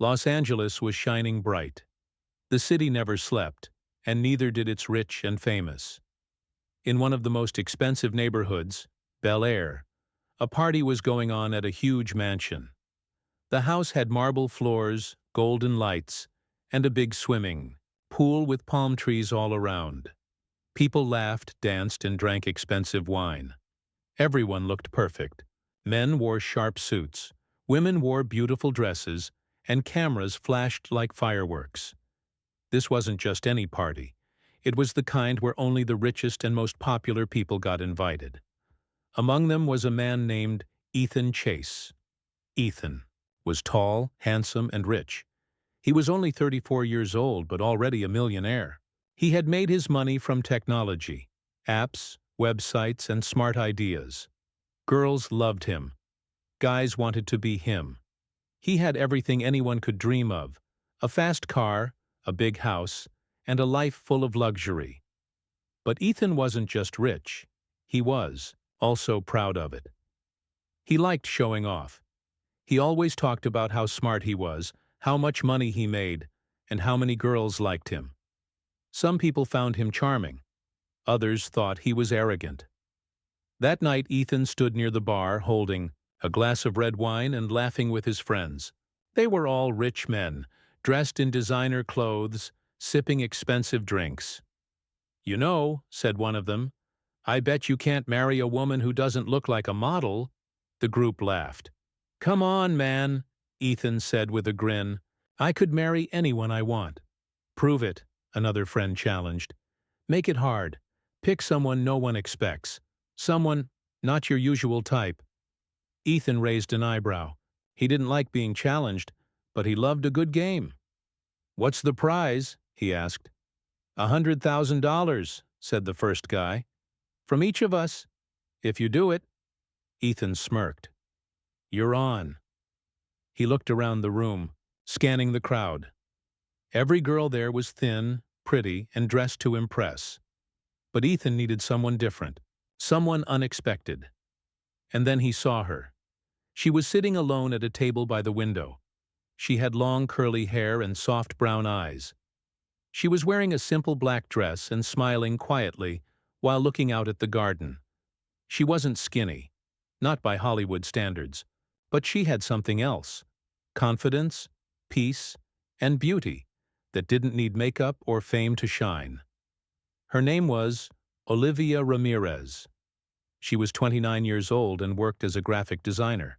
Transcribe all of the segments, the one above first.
Los Angeles was shining bright. The city never slept, and neither did its rich and famous. In one of the most expensive neighborhoods, Bel Air, a party was going on at a huge mansion. The house had marble floors, golden lights, and a big swimming pool with palm trees all around. People laughed, danced, and drank expensive wine. Everyone looked perfect. Men wore sharp suits, women wore beautiful dresses, and cameras flashed like fireworks. This wasn't just any party. It was the kind where only the richest and most popular people got invited. Among them was a man named Ethan Chase. Ethan was tall, handsome, and rich. He was only 34 years old, but already a millionaire. He had made his money from technology, apps, websites, and smart ideas. Girls loved him. Guys wanted to be him. He had everything anyone could dream of: a fast car, a big house, and a life full of luxury. But Ethan wasn't just rich. He was also proud of it. He liked showing off. He always talked about how smart he was, how much money he made, and how many girls liked him. Some people found him charming. Others thought he was arrogant. That night, Ethan stood near the bar, holding a glass of red wine and laughing with his friends. They were all rich men, dressed in designer clothes, sipping expensive drinks. "You know," said one of them, "I bet you can't marry a woman who doesn't look like a model." The group laughed. "Come on, man," Ethan said with a grin. "I could marry anyone I want." "Prove it," another friend challenged. "Make it hard. Pick someone no one expects. Someone not your usual type." Ethan raised an eyebrow. He didn't like being challenged, but he loved a good game. "What's the prize?" he asked. $100,000, said the first guy. "From each of us, if you do it." Ethan smirked. "You're on." He looked around the room, scanning the crowd. Every girl there was thin, pretty, and dressed to impress. But Ethan needed someone different, someone unexpected. And then he saw her. She was sitting alone at a table by the window. She had long curly hair and soft brown eyes. She was wearing a simple black dress and smiling quietly while looking out at the garden. She wasn't skinny, not by Hollywood standards, but she had something else: confidence, peace, and beauty that didn't need makeup or fame to shine. Her name was Olivia Ramirez. She was 29 years old and worked as a graphic designer.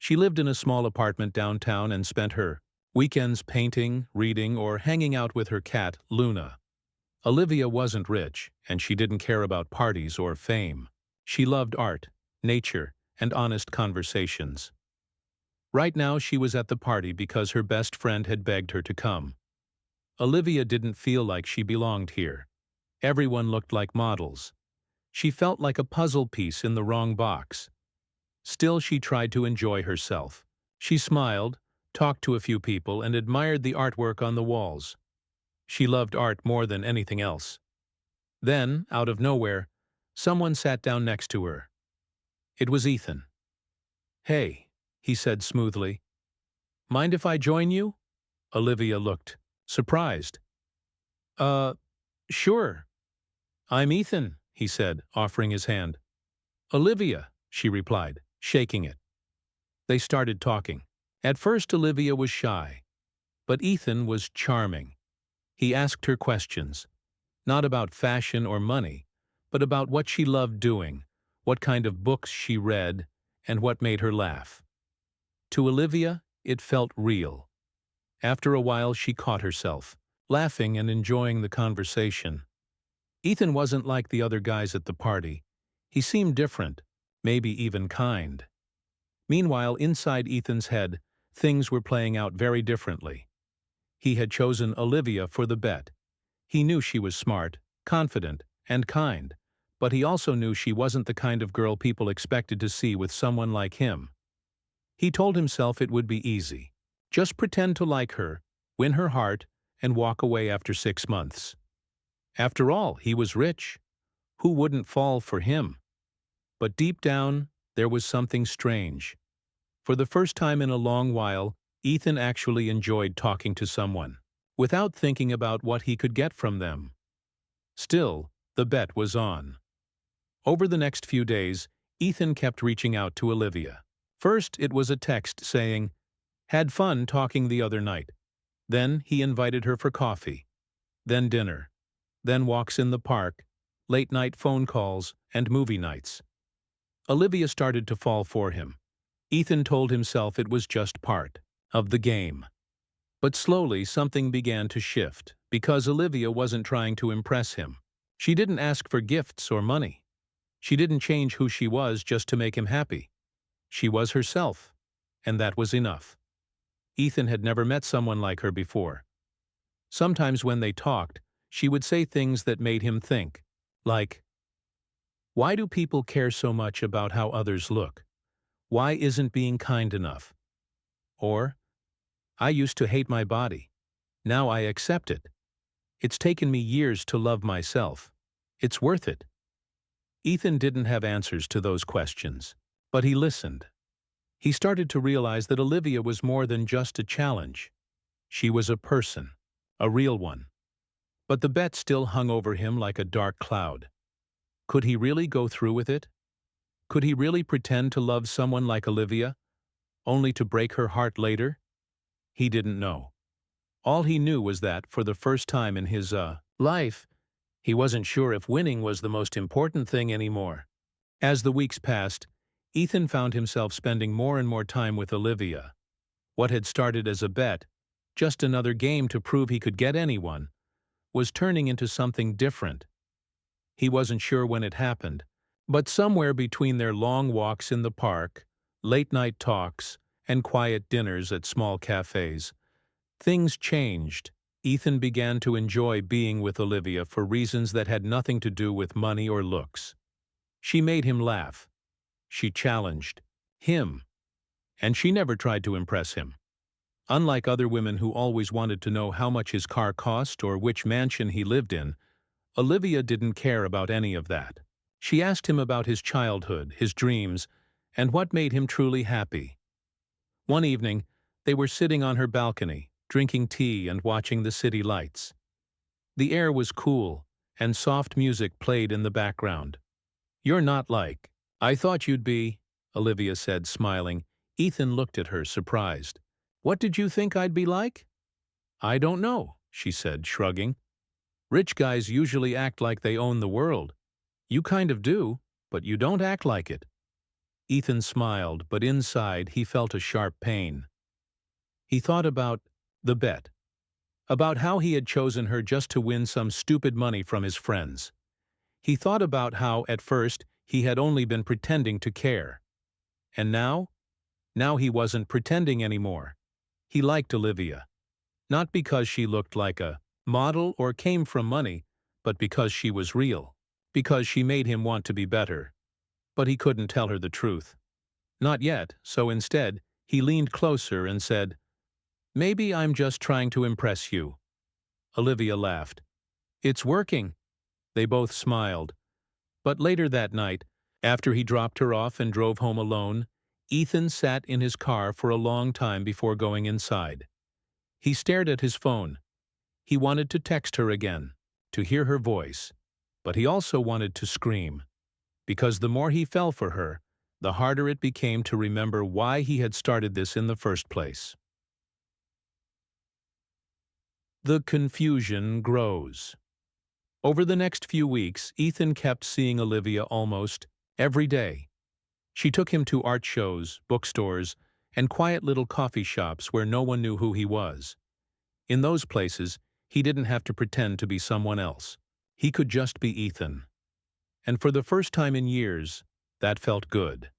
She lived in a small apartment downtown and spent her weekends painting, reading, or hanging out with her cat, Luna. Olivia wasn't rich, and she didn't care about parties or fame. She loved art, nature, and honest conversations. Right now she was at the party because her best friend had begged her to come. Olivia didn't feel like she belonged here. Everyone looked like models. She felt like a puzzle piece in the wrong box. Still, she tried to enjoy herself. She smiled, talked to a few people, and admired the artwork on the walls. She loved art more than anything else. Then, out of nowhere, someone sat down next to her. It was Ethan. "Hey," he said smoothly. "Mind if I join you?" Olivia looked surprised. Sure." "I'm Ethan," he said, offering his hand. "Olivia," she replied, shaking it. They started talking. At first Olivia was shy, but Ethan was charming. He asked her questions, not about fashion or money, but about what she loved doing, what kind of books she read, and what made her laugh. To Olivia, it felt real. After a while she caught herself, laughing and enjoying the conversation. Ethan wasn't like the other guys at the party. He seemed different, maybe even kind. Meanwhile, inside Ethan's head, things were playing out very differently. He had chosen Olivia for the bet. He knew she was smart, confident, and kind, but he also knew she wasn't the kind of girl people expected to see with someone like him. He told himself it would be easy. Just pretend to like her, win her heart, and walk away after 6 months. After all, he was rich. Who wouldn't fall for him? But deep down, there was something strange. For the first time in a long while, Ethan actually enjoyed talking to someone, without thinking about what he could get from them. Still, the bet was on. Over the next few days, Ethan kept reaching out to Olivia. First, it was a text saying, "Had fun talking the other night." Then he invited her for coffee. Then dinner. Then walks in the park, late-night phone calls, and movie nights. Olivia started to fall for him. Ethan told himself it was just part of the game. But slowly something began to shift, because Olivia wasn't trying to impress him. She didn't ask for gifts or money. She didn't change who she was just to make him happy. She was herself, and that was enough. Ethan had never met someone like her before. Sometimes when they talked, she would say things that made him think, like, "Why do people care so much about how others look? Why isn't being kind enough?" Or, "I used to hate my body. Now I accept it. It's taken me years to love myself. It's worth it." Ethan didn't have answers to those questions, but he listened. He started to realize that Olivia was more than just a challenge. She was a person, a real one. But the bet still hung over him like a dark cloud. Could he really go through with it? Could he really pretend to love someone like Olivia, only to break her heart later? He didn't know. All he knew was that, for the first time in his life, he wasn't sure if winning was the most important thing anymore. As the weeks passed, Ethan found himself spending more and more time with Olivia. What had started as a bet, just another game to prove he could get anyone, was turning into something different. He wasn't sure when it happened, but somewhere between their long walks in the park, late-night talks, and quiet dinners at small cafes, things changed. Ethan began to enjoy being with Olivia for reasons that had nothing to do with money or looks. She made him laugh. She challenged him, and she never tried to impress him. Unlike other women who always wanted to know how much his car cost or which mansion he lived in, Olivia didn't care about any of that. She asked him about his childhood, his dreams, and what made him truly happy. One evening, they were sitting on her balcony, drinking tea and watching the city lights. The air was cool, and soft music played in the background. "You're not like I thought you'd be," Olivia said, smiling. Ethan looked at her, surprised. "What did you think I'd be like?" "I don't know," she said, shrugging. "Rich guys usually act like they own the world. You kind of do, but you don't act like it." Ethan smiled, but inside he felt a sharp pain. He thought about the bet, about how he had chosen her just to win some stupid money from his friends. He thought about how, at first, he had only been pretending to care. And now he wasn't pretending anymore. He liked Olivia. Not because she looked like a model or came from money, but because she was real. Because she made him want to be better. But he couldn't tell her the truth. Not yet, so instead, he leaned closer and said, "Maybe I'm just trying to impress you." Olivia laughed. "It's working." They both smiled. But later that night, after he dropped her off and drove home alone, Ethan sat in his car for a long time before going inside. He stared at his phone. He wanted to text her again, to hear her voice, but he also wanted to scream, because the more he fell for her, the harder it became to remember why he had started this in the first place. The confusion grows. Over the next few weeks, Ethan kept seeing Olivia almost every day. She took him to art shows, bookstores, and quiet little coffee shops where no one knew who he was. In those places, he didn't have to pretend to be someone else. He could just be Ethan. And for the first time in years, that felt good.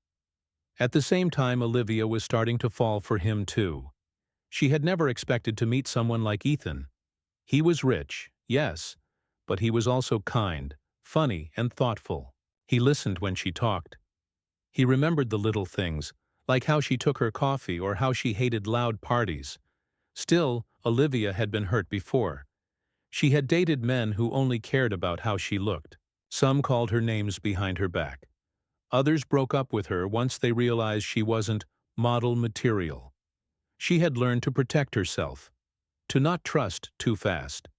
At the same time, Olivia was starting to fall for him too. She had never expected to meet someone like Ethan. He was rich, yes, but he was also kind, funny, and thoughtful. He listened when she talked. He remembered the little things, like how she took her coffee or how she hated loud parties. Still, Olivia had been hurt before. She had dated men who only cared about how she looked. Some called her names behind her back. Others broke up with her once they realized she wasn't model material. She had learned to protect herself, to not trust too fast.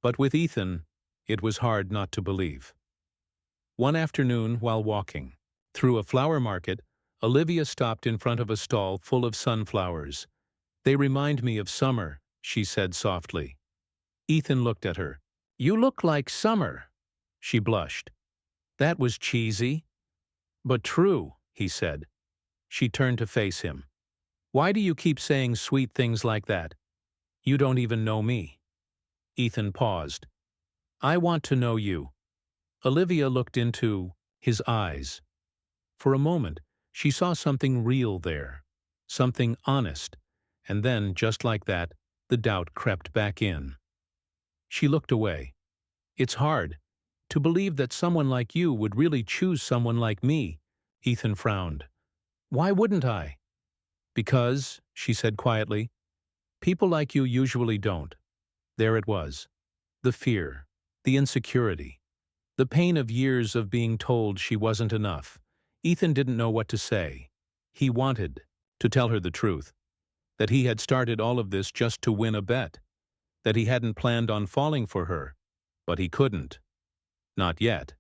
But with Ethan, it was hard not to believe. One afternoon, while walking through a flower market, Olivia stopped in front of a stall full of sunflowers. "They remind me of summer," she said softly. Ethan looked at her. "You look like summer," she blushed. That was cheesy, but true, he said. She turned to face him. "Why do you keep saying sweet things like that? You don't even know me." Ethan paused. "I want to know you." Olivia looked into his eyes. For a moment, she saw something real there, something honest, and then, just like that, the doubt crept back in. She looked away. "It's hard to believe that someone like you would really choose someone like me," Ethan frowned. "Why wouldn't I?" "Because," she said quietly, "people like you usually don't." There it was. The fear, the insecurity, the pain of years of being told she wasn't enough. Ethan didn't know what to say. He wanted to tell her the truth, that he had started all of this just to win a bet, that he hadn't planned on falling for her, but he couldn't. Not yet.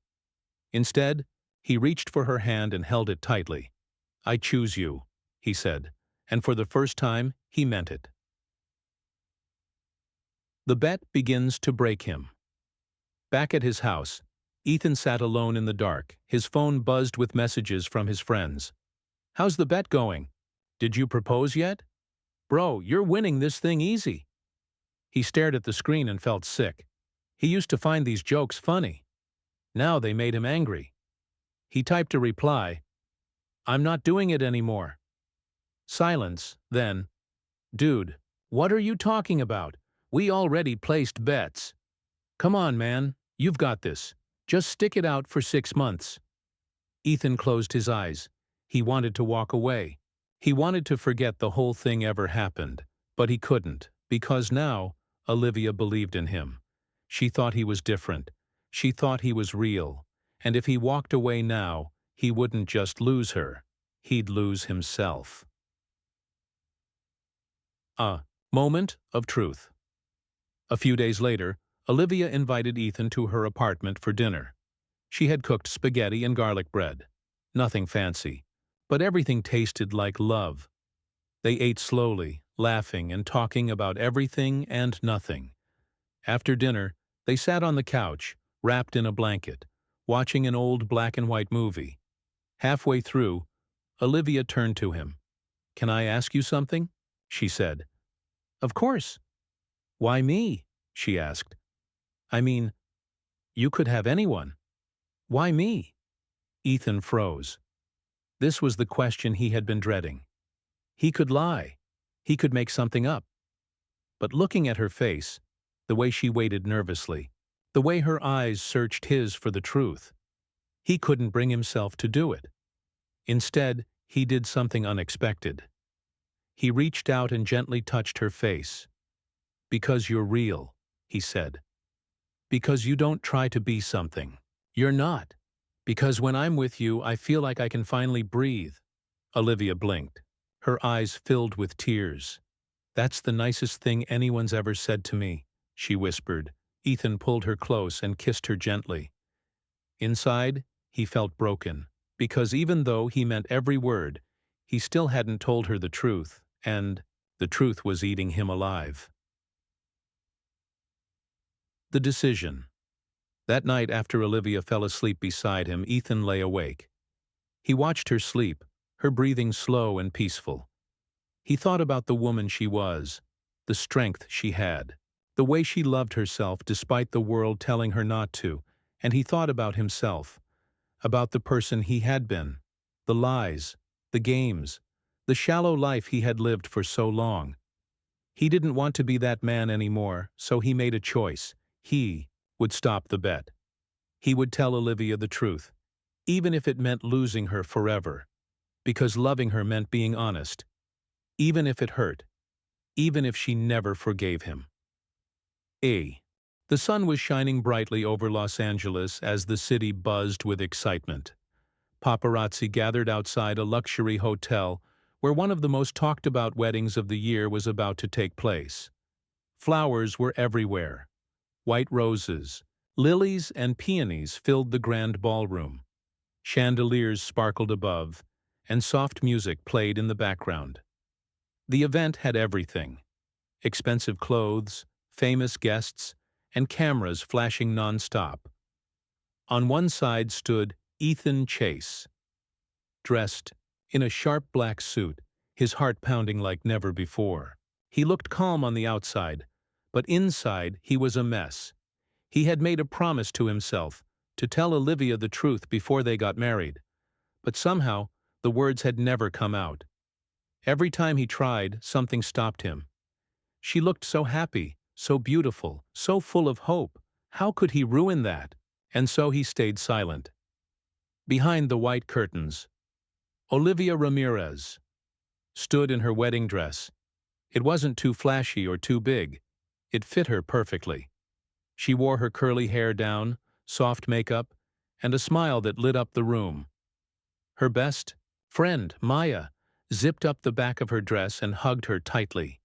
Instead, he reached for her hand and held it tightly. "I choose you," he said, and for the first time, he meant it. The bet begins to break him. Back at his house, Ethan sat alone in the dark. His phone buzzed with messages from his friends. "How's the bet going? Did you propose yet? Bro, you're winning this thing easy." He stared at the screen and felt sick. He used to find these jokes funny. Now they made him angry. He typed a reply. "I'm not doing it anymore." Silence, then, "Dude, what are you talking about? We already placed bets. Come on, man, you've got this. Just stick it out for 6 months." Ethan closed his eyes. He wanted to walk away. He wanted to forget the whole thing ever happened, but he couldn't, because now Olivia believed in him. She thought he was different. She thought he was real. And if he walked away now, he wouldn't just lose her. He'd lose himself. A moment of truth. A few days later, Olivia invited Ethan to her apartment for dinner. She had cooked spaghetti and garlic bread. Nothing fancy, but everything tasted like love. They ate slowly, laughing and talking about everything and nothing. After dinner, they sat on the couch, wrapped in a blanket, watching an old black-and-white movie. Halfway through, Olivia turned to him. "Can I ask you something?" she said. "Of course." "Why me?" she asked. "I mean, you could have anyone. Why me?" Ethan froze. This was the question he had been dreading. He could lie. He could make something up. But looking at her face, the way she waited nervously, the way her eyes searched his for the truth, he couldn't bring himself to do it. Instead, he did something unexpected. He reached out and gently touched her face. "Because you're real," he said. "Because you don't try to be something. You're not. Because when I'm with you, I feel like I can finally breathe." Olivia blinked. Her eyes filled with tears. "That's the nicest thing anyone's ever said to me," she whispered. Ethan pulled her close and kissed her gently. Inside, he felt broken, because even though he meant every word, he still hadn't told her the truth, and the truth was eating him alive. The decision. That night after Olivia fell asleep beside him, Ethan lay awake. He watched her sleep, her breathing slow and peaceful. He thought about the woman she was, the strength she had, the way she loved herself despite the world telling her not to, and he thought about himself, about the person he had been, the lies, the games, the shallow life he had lived for so long. He didn't want to be that man anymore, so he made a choice. He would stop the bet. He would tell Olivia the truth, even if it meant losing her forever, because loving her meant being honest, even if it hurt, even if she never forgave him. The sun was shining brightly over Los Angeles as the city buzzed with excitement. Paparazzi gathered outside a luxury hotel where one of the most talked-about weddings of the year was about to take place. Flowers were everywhere. White roses, lilies, and peonies filled the grand ballroom. Chandeliers sparkled above, and soft music played in the background. The event had everything: expensive clothes, famous guests, and cameras flashing non-stop. On one side stood Ethan Chase, dressed in a sharp black suit, his heart pounding like never before. He looked calm on the outside, but inside he was a mess. He had made a promise to himself to tell Olivia the truth before they got married, but somehow the words had never come out. Every time he tried, something stopped him. She looked so happy, so beautiful, so full of hope. How could he ruin that? And so he stayed silent. Behind the white curtains, Olivia Ramirez stood in her wedding dress. It wasn't too flashy or too big. It fit her perfectly. She wore her curly hair down, soft makeup, and a smile that lit up the room. Her best friend, Maya, zipped up the back of her dress and hugged her tightly.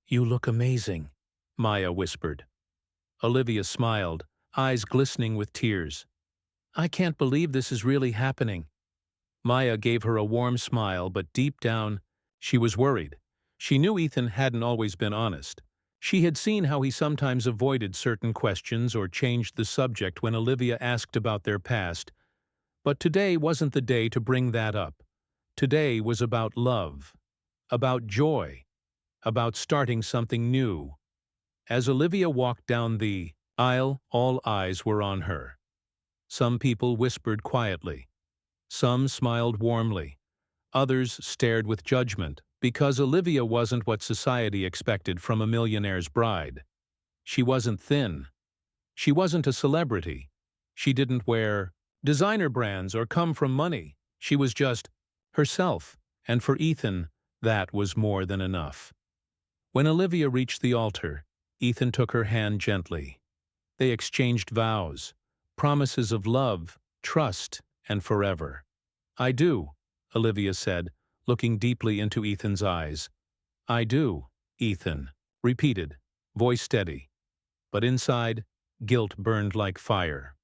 "You look amazing," Maya whispered. Olivia smiled, eyes glistening with tears. "I can't believe this is really happening." Maya gave her a warm smile, but deep down, she was worried. She knew Ethan hadn't always been honest. She had seen how he sometimes avoided certain questions or changed the subject when Olivia asked about their past. But today wasn't the day to bring that up. Today was about love, about joy, about starting something new. As Olivia walked down the aisle, all eyes were on her. Some people whispered quietly. Some smiled warmly. Others stared with judgment, because Olivia wasn't what society expected from a millionaire's bride. She wasn't thin. She wasn't a celebrity. She didn't wear designer brands or come from money. She was just herself, and for Ethan, that was more than enough. When Olivia reached the altar, Ethan took her hand gently. They exchanged vows, promises of love, trust, and forever. "I do," Olivia said, looking deeply into Ethan's eyes. "I do," Ethan repeated, voice steady. But inside, guilt burned like fire.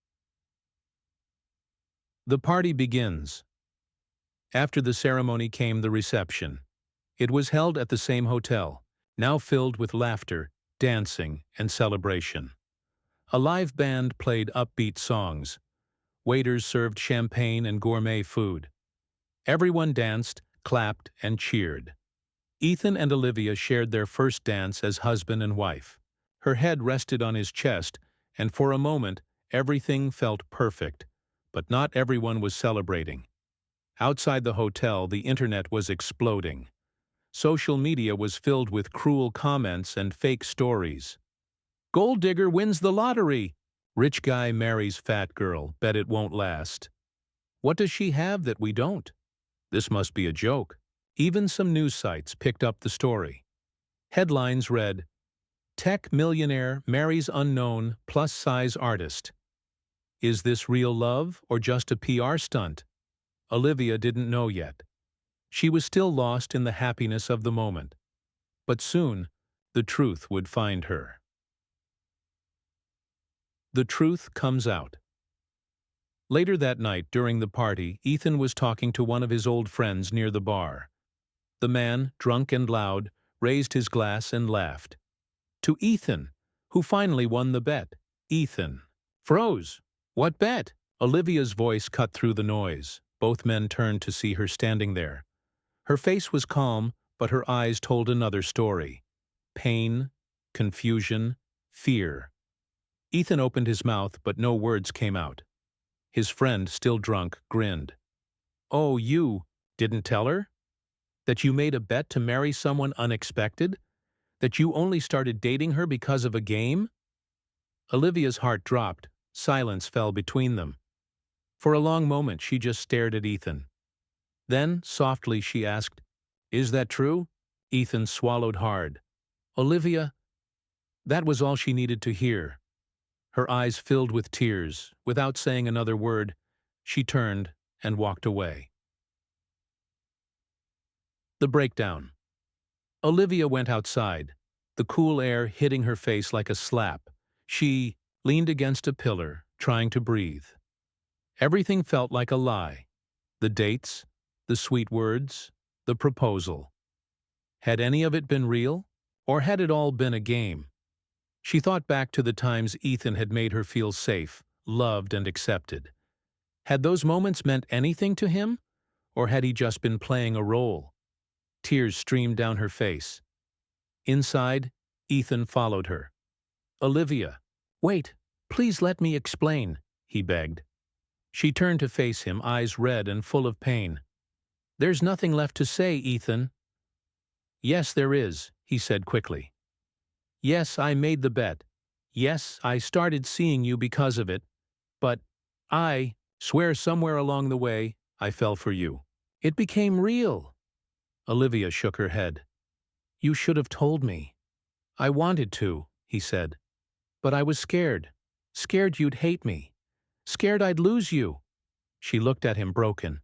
The party begins. After the ceremony came the reception. It was held at the same hotel, now filled with laughter, dancing, and celebration. A live band played upbeat songs. Waiters served champagne and gourmet food. Everyone danced, clapped, and cheered. Ethan and Olivia shared their first dance as husband and wife. Her head rested on his chest, and for a moment, everything felt perfect. But not everyone was celebrating. Outside the hotel, the internet was exploding. Social media was filled with cruel comments and fake stories. "Gold digger wins the lottery." "Rich guy marries fat girl, bet it won't last." "What does she have that we don't?" "This must be a joke." Even some news sites picked up the story. Headlines read, "Tech millionaire marries unknown plus-size artist." Is this real love or just a PR stunt? Olivia didn't know yet. She was still lost in the happiness of the moment. But soon, the truth would find her. The truth comes out. Later that night, during the party, Ethan was talking to one of his old friends near the bar. The man, drunk and loud, raised his glass and laughed. To Ethan, who finally won the bet. Ethan froze. "What bet?" Olivia's voice cut through the noise. Both men turned to see her standing there. Her face was calm, but her eyes told another story. Pain, confusion, fear. Ethan opened his mouth, but no words came out. His friend, still drunk, grinned. "Oh, you didn't tell her? That you made a bet to marry someone unexpected? That you only started dating her because of a game?" Olivia's heart dropped. Silence fell between them. For a long moment she just stared at Ethan. Then, softly, she asked, "Is that true?" Ethan swallowed hard. "Olivia," that was all she needed to hear. Her eyes filled with tears. Without saying another word, she turned and walked away. The breakdown. Olivia went outside, the cool air hitting her face like a slap. She leaned against a pillar, trying to breathe. Everything felt like a lie. The dates, the sweet words, the proposal. Had any of it been real? Or had it all been a game? She thought back to the times Ethan had made her feel safe, loved, and accepted. Had those moments meant anything to him? Or had he just been playing a role? Tears streamed down her face. Inside, Ethan followed her. "Olivia, wait, please let me explain," he begged. She turned to face him, eyes red and full of pain. "There's nothing left to say, Ethan." "Yes, there is," he said quickly. "Yes, I made the bet. Yes, I started seeing you because of it. But I swear somewhere along the way, I fell for you. It became real." Olivia shook her head. "You should have told me." "I wanted to," he said. "But I was scared. Scared you'd hate me. Scared I'd lose you." She looked at him broken.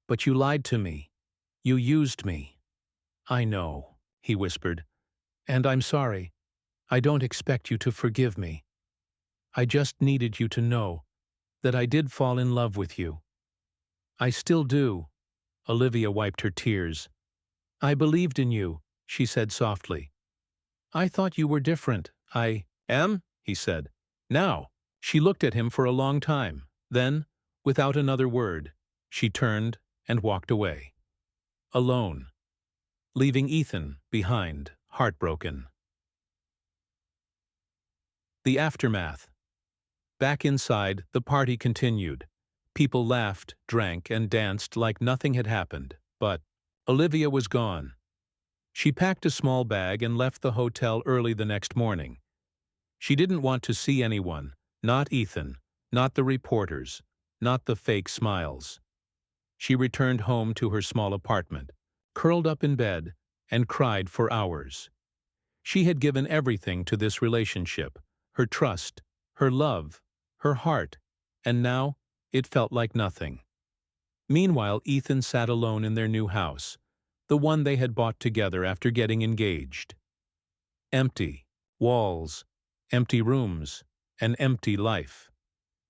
"But you lied to me. You used me." "I know," he whispered. "And I'm sorry. I don't expect you to forgive me. I just needed you to know that I did fall in love with you. I still do." Olivia wiped her tears. "I believed in you," she said softly. "I thought you were different. I am," he said. "Now." She looked at him for a long time. Then, without another word, she turned and walked away. Alone, leaving Ethan behind, heartbroken. The aftermath. Back inside, the party continued. People laughed, drank, and danced like nothing had happened. But Olivia was gone. She packed a small bag and left the hotel early the next morning. She didn't want to see anyone, not Ethan, not the reporters, not the fake smiles. She returned home to her small apartment, curled up in bed, and cried for hours. She had given everything to this relationship, her trust, her love, her heart, and now it felt like nothing. Meanwhile, Ethan sat alone in their new house, the one they had bought together after getting engaged. Empty. Walls. Empty rooms. An empty life.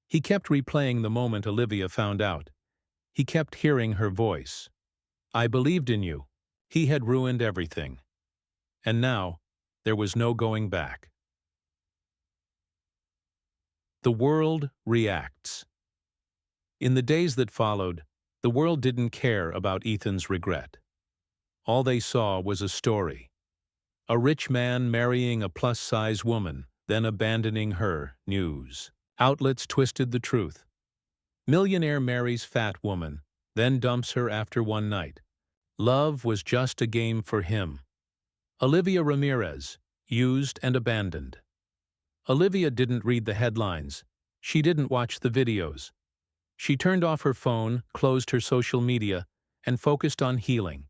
He kept replaying the moment Olivia found out. He kept hearing her voice. "I believed in you." He had ruined everything. And now, there was no going back. The world reacts. In the days that followed, the world didn't care about Ethan's regret. All they saw was a story. A rich man marrying a plus-size woman, then abandoning her. News outlets twisted the truth. Millionaire marries fat woman, then dumps her after one night. Love was just a game for him. Olivia Ramirez, used and abandoned. Olivia didn't read the headlines. She didn't watch the videos. She turned off her phone, closed her social media, and focused on healing.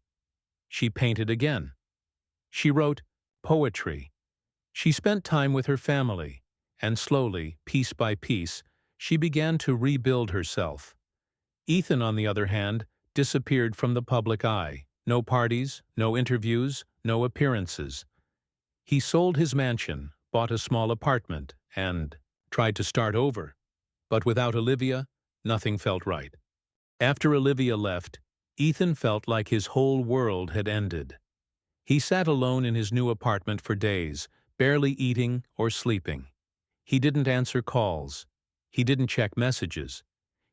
She painted again. She wrote poetry. She spent time with her family, and slowly, piece by piece, she began to rebuild herself. Ethan, on the other hand, disappeared from the public eye. No parties, no interviews, no appearances. He sold his mansion, bought a small apartment, and tried to start over. But without Olivia, nothing felt right. After Olivia left, Ethan felt like his whole world had ended. He sat alone in his new apartment for days, barely eating or sleeping. He didn't answer calls. He didn't check messages.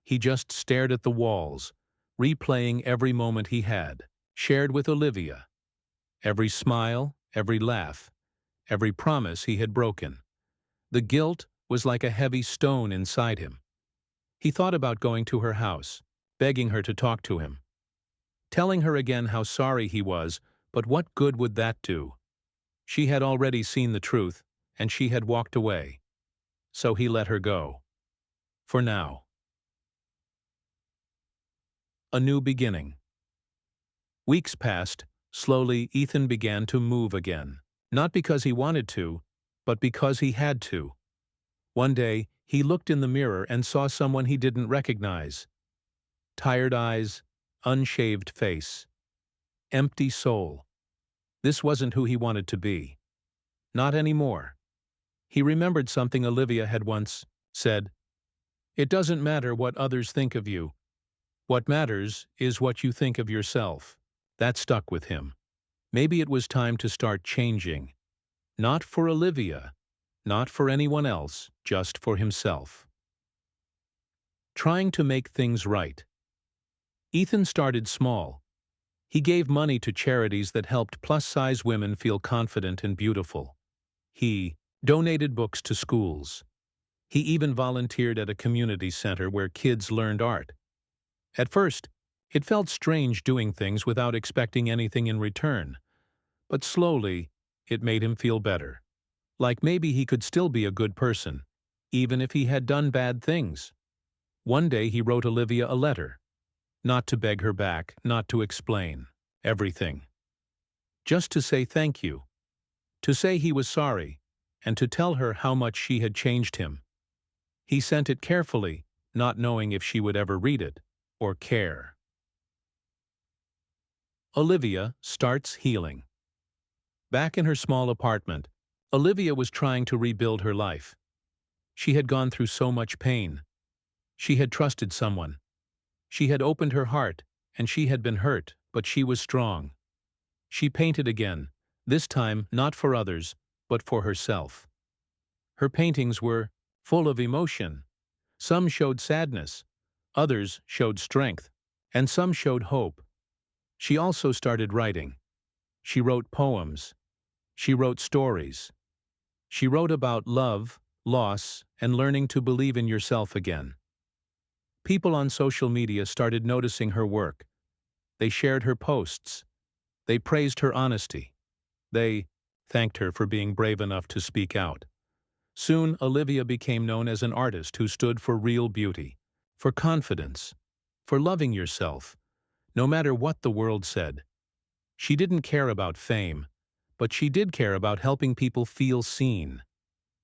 He just stared at the walls, replaying every moment he had, shared with Olivia. Every smile, every laugh, every promise he had broken. The guilt was like a heavy stone inside him. He thought about going to her house, begging her to talk to him, telling her again how sorry he was, but what good would that do? She had already seen the truth, and she had walked away. So he let her go. For now. A new beginning. Weeks passed. Slowly, Ethan began to move again. Not because he wanted to, but because he had to. One day, he looked in the mirror and saw someone he didn't recognize. Tired eyes, unshaved face. empty soul. This wasn't who he wanted to be. Not anymore. He remembered something Olivia had once said. It doesn't matter what others think of you. What matters is what you think of yourself. That stuck with him. Maybe it was time to start changing. Not for Olivia, not for anyone else, just for himself. Trying to make things right. Ethan started small. He gave money to charities that helped plus-size women feel confident and beautiful. He donated books to schools. He even volunteered at a community center where kids learned art. At first, it felt strange doing things without expecting anything in return. But slowly, it made him feel better. Like maybe he could still be a good person, even if he had done bad things. One day he wrote Olivia a letter. Not to beg her back, not to explain everything. Just to say thank you. To say he was sorry, and to tell her how much she had changed him. He sent it carefully, not knowing if she would ever read it, or care. Olivia starts healing. Back in her small apartment, Olivia was trying to rebuild her life. She had gone through so much pain. She had trusted someone. She had opened her heart, and she had been hurt, but she was strong. She painted again, this time not for others, but for herself. Her paintings were full of emotion. Some showed sadness, others showed strength, and some showed hope. She also started writing. She wrote poems. She wrote stories. She wrote about love, loss, and learning to believe in yourself again. People on social media started noticing her work. They shared her posts. They praised her honesty. They thanked her for being brave enough to speak out. Soon, Olivia became known as an artist who stood for real beauty, for confidence, for loving yourself, no matter what the world said. She didn't care about fame, but she did care about helping people feel seen,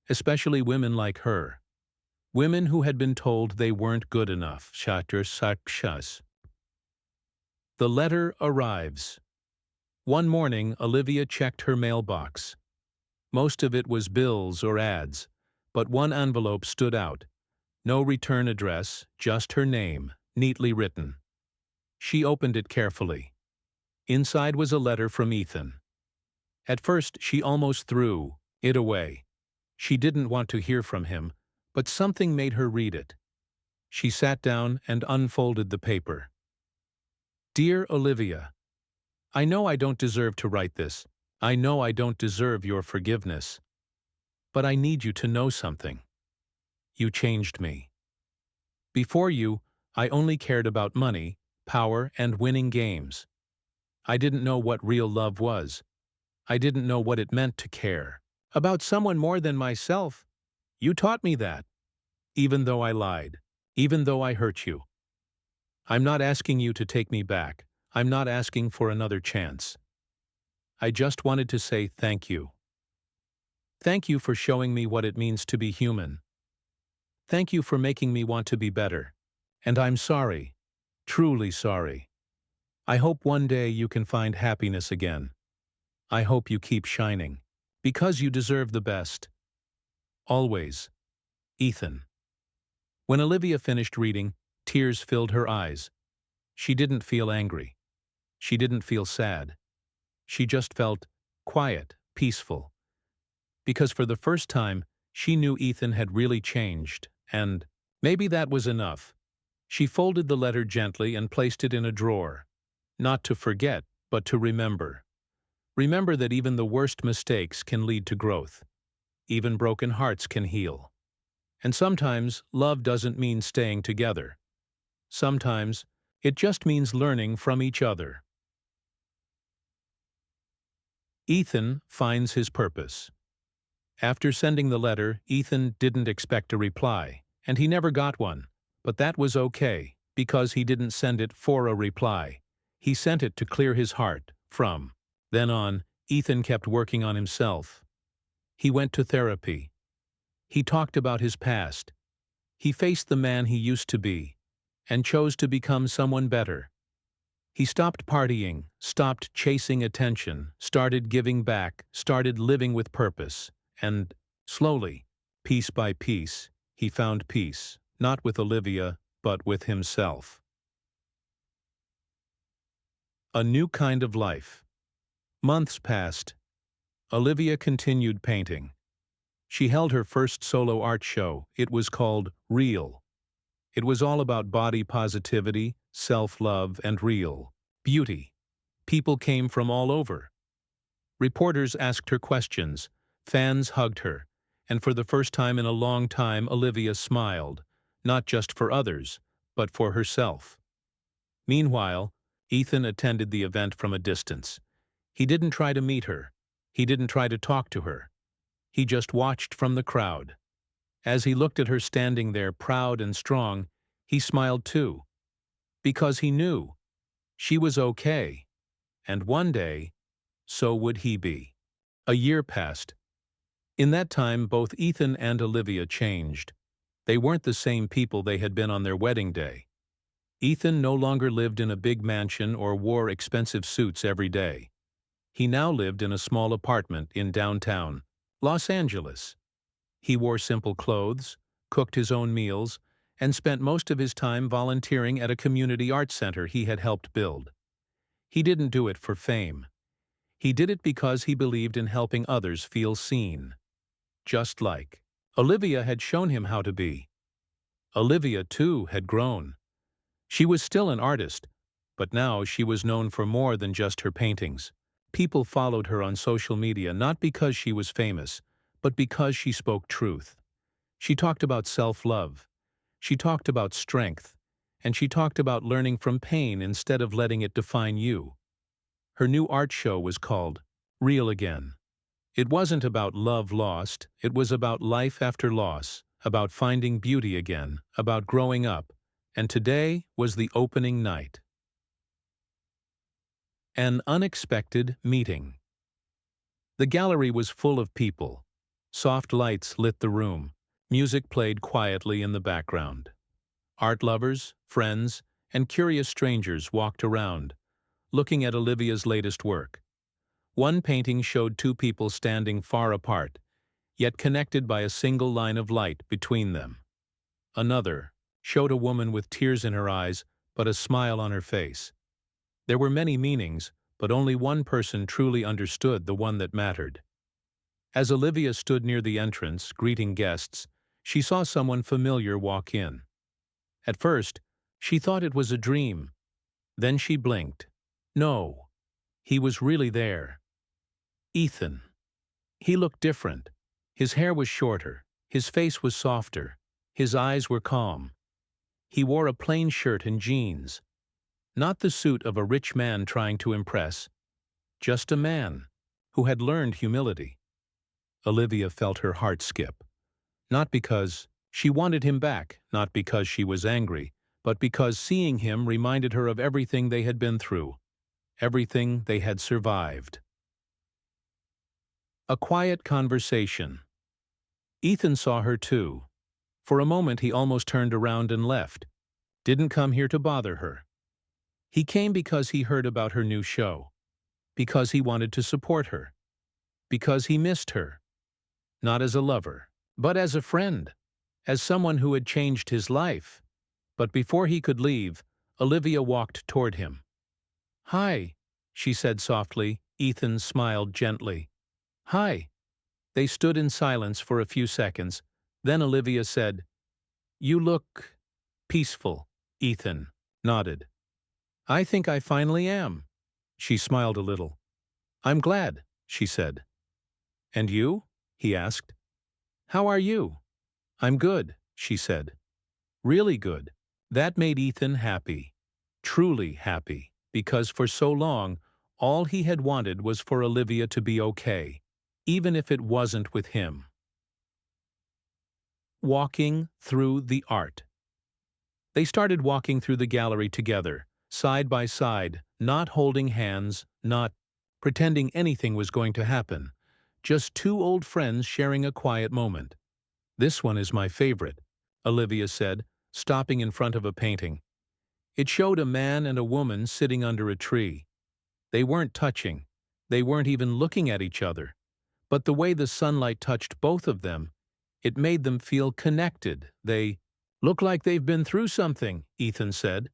especially women like her. Women who had been told they weren't good enough. The letter arrives. One morning, Olivia checked her mailbox. Most of it was bills or ads, but one envelope stood out. No return address, just her name, neatly written. She opened it carefully. Inside was a letter from Ethan. At first, she almost threw it away. She didn't want to hear from him, but something made her read it. She sat down and unfolded the paper. Dear Olivia, I know I don't deserve to write this. I know I don't deserve your forgiveness. But I need you to know something. You changed me. Before you, I only cared about money, power, and winning games. I didn't know what real love was. I didn't know what it meant to care about someone more than myself. You taught me that. Even though I lied. Even though I hurt you. I'm not asking you to take me back. I'm not asking for another chance. I just wanted to say thank you. Thank you for showing me what it means to be human. Thank you for making me want to be better. And I'm sorry. Truly sorry. I hope one day you can find happiness again. I hope you keep shining. Because you deserve the best. Always. Ethan. When Olivia finished reading, tears filled her eyes. She didn't feel angry. She didn't feel sad. She just felt quiet, peaceful. Because for the first time, she knew Ethan had really changed, and maybe that was enough. She folded the letter gently and placed it in a drawer. Not to forget, but to remember. Remember that even the worst mistakes can lead to growth. Even broken hearts can heal. And sometimes, love doesn't mean staying together. Sometimes, it just means learning from each other. Ethan finds his purpose. After sending the letter, Ethan didn't expect a reply, and he never got one. But that was okay, because he didn't send it for a reply. He sent it to clear his heart from. Then on, Ethan kept working on himself. He went to therapy. He talked about his past. He faced the man he used to be, and chose to become someone better. He stopped partying, stopped chasing attention, started giving back, started living with purpose, and, slowly, piece by piece, he found peace, not with Olivia, but with himself. A new kind of life. Months passed. Olivia continued painting. She held her first solo art show. It was called Real. It was all about body positivity, self-love, and real beauty. People came from all over. Reporters asked her questions, fans hugged her, and for the first time in a long time Olivia smiled, not just for others, but for herself. Meanwhile, Ethan attended the event from a distance. He didn't try to meet her. He didn't try to talk to her. He just watched from the crowd. As he looked at her standing there proud and strong, he smiled too. Because he knew she was okay. And one day, so would he be. A year passed. In that time, both Ethan and Olivia changed. They weren't the same people they had been on their wedding day. Ethan no longer lived in a big mansion or wore expensive suits every day. He now lived in a small apartment in downtown Los Angeles. He wore simple clothes, cooked his own meals, and spent most of his time volunteering at a community art center he had helped build. He didn't do it for fame. He did it because he believed in helping others feel seen. Just like Olivia had shown him how to be. Olivia, too, had grown. She was still an artist, but now she was known for more than just her paintings. People followed her on social media not because she was famous, but because she spoke truth. She talked about self-love. She talked about strength. And she talked about learning from pain instead of letting it define you. Her new art show was called Real Again. It wasn't about love lost, it was about life after loss, about finding beauty again, about growing up, and today was the opening night. An unexpected meeting. The gallery was full of people. Soft lights lit the room. Music played quietly in the background. Art lovers, friends, and curious strangers walked around, looking at Olivia's latest work. One painting showed two people standing far apart, yet connected by a single line of light between them. Another showed a woman with tears in her eyes but a smile on her face. There were many meanings, but only one person truly understood the one that mattered. As Olivia stood near the entrance, greeting guests, she saw someone familiar walk in. At first, she thought it was a dream. Then she blinked. No, he was really there. Ethan. He looked different. His hair was shorter. His face was softer. His eyes were calm. He wore a plain shirt and jeans. Not the suit of a rich man trying to impress. Just a man who had learned humility. Olivia felt her heart skip. Not because she wanted him back, not because she was angry, but because seeing him reminded her of everything they had been through, everything they had survived. A quiet conversation. Ethan saw her too. For a moment he almost turned around and left. Didn't come here to bother her. He came because he heard about her new show. Because he wanted to support her. Because he missed her. Not as a lover, but as a friend. As someone who had changed his life. But before he could leave, Olivia walked toward him. "Hi," she said softly. Ethan smiled gently. "Hi." They stood in silence for a few seconds. Then Olivia said, "You look peaceful." Ethan nodded. "I think I finally am." She smiled a little. "I'm glad," she said. "And you?" he asked. "How are you?" "I'm good," she said. "Really good." That made Ethan happy. Truly happy, because for so long, all he had wanted was for Olivia to be okay, even if it wasn't with him. Walking through the art. They started walking through the gallery together, side by side, not holding hands, not pretending anything was going to happen. Just two old friends sharing a quiet moment. "This one is my favorite," Olivia said, stopping in front of a painting. It showed a man and a woman sitting under a tree. They weren't touching. They weren't even looking at each other. But the way the sunlight touched both of them, it made them feel connected. They look like they've been through something, Ethan said.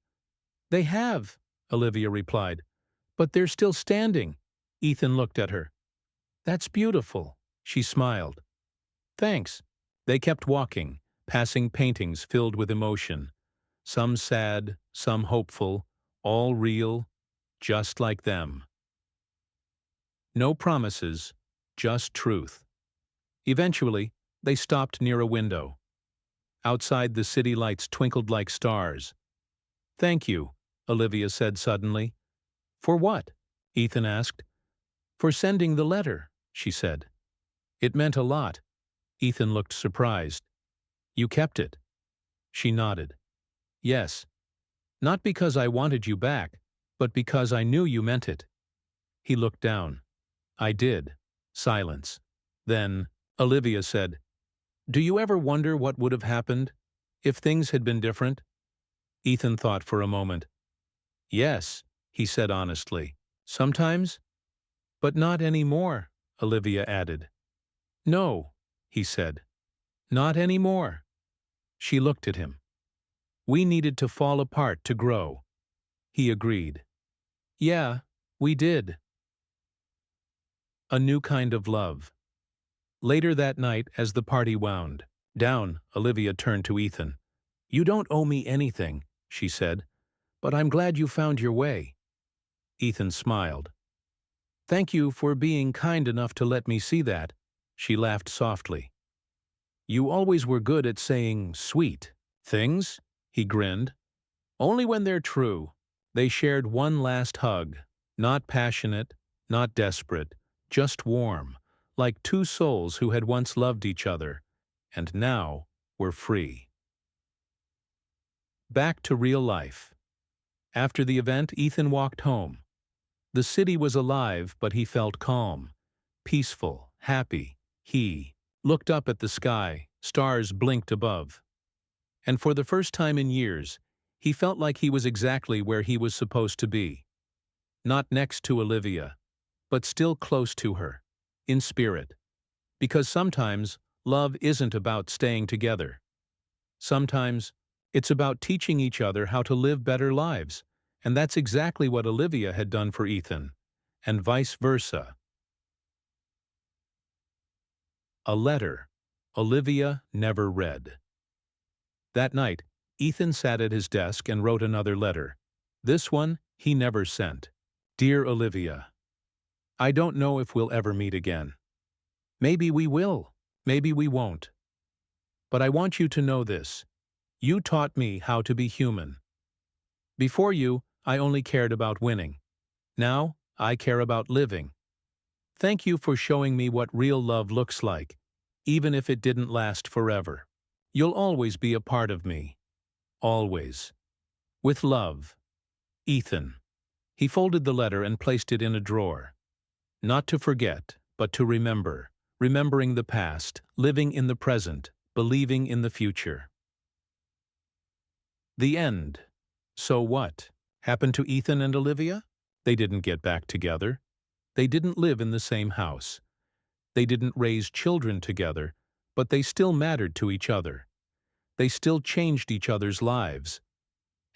They have, Olivia replied. But they're still standing. Ethan looked at her. That's beautiful, she smiled. Thanks. They kept walking, passing paintings filled with emotion. Some sad, some hopeful, all real, just like them. No promises, just truth. Eventually, they stopped near a window. Outside, the city lights twinkled like stars. Thank you, Olivia said suddenly. For what? Ethan asked. For sending the letter, she said. It meant a lot. Ethan looked surprised. You kept it? She nodded. Yes. Not because I wanted you back, but because I knew you meant it. He looked down. I did. Silence. Then, Olivia said, Do you ever wonder what would have happened if things had been different? Ethan thought for a moment. Yes, he said honestly. Sometimes? But not anymore, Olivia added. No, he said. Not anymore. She looked at him. We needed to fall apart to grow. He agreed. Yeah, we did. A new kind of love. Later that night, as the party wound down, Olivia turned to Ethan. You don't owe me anything, she said, but I'm glad you found your way. Ethan smiled. Thank you for being kind enough to let me see that. She laughed softly. You always were good at saying sweet things, he grinned. Only when they're true. They shared one last hug, not passionate, not desperate, just warm, like two souls who had once loved each other, and now were free. Back to real life. After the event, Ethan walked home. The city was alive, but he felt calm, peaceful, happy. He looked up at the sky, stars blinked above. And for the first time in years, he felt like he was exactly where he was supposed to be. Not next to Olivia, but still close to her, in spirit. Because sometimes, love isn't about staying together. Sometimes, it's about teaching each other how to live better lives, and that's exactly what Olivia had done for Ethan, and vice versa. A letter Olivia never read. That night, Ethan sat at his desk and wrote another letter. This one he never sent. Dear Olivia, I don't know if we'll ever meet again. Maybe we will, maybe we won't. But I want you to know this. You taught me how to be human. Before you, I only cared about winning. Now, I care about living. Thank you for showing me what real love looks like, even if it didn't last forever. You'll always be a part of me. Always. With love. Ethan. He folded the letter and placed it in a drawer. Not to forget, but to remember. Remembering the past, living in the present, believing in the future. The end. So what? Happened to Ethan and Olivia? They didn't get back together. They didn't live in the same house. They didn't raise children together, but they still mattered to each other. They still changed each other's lives.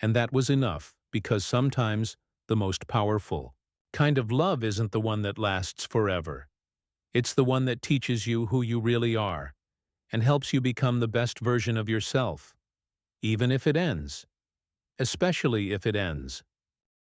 And that was enough, because sometimes the most powerful kind of love isn't the one that lasts forever. It's the one that teaches you who you really are and helps you become the best version of yourself, even if it ends. Especially if it ends.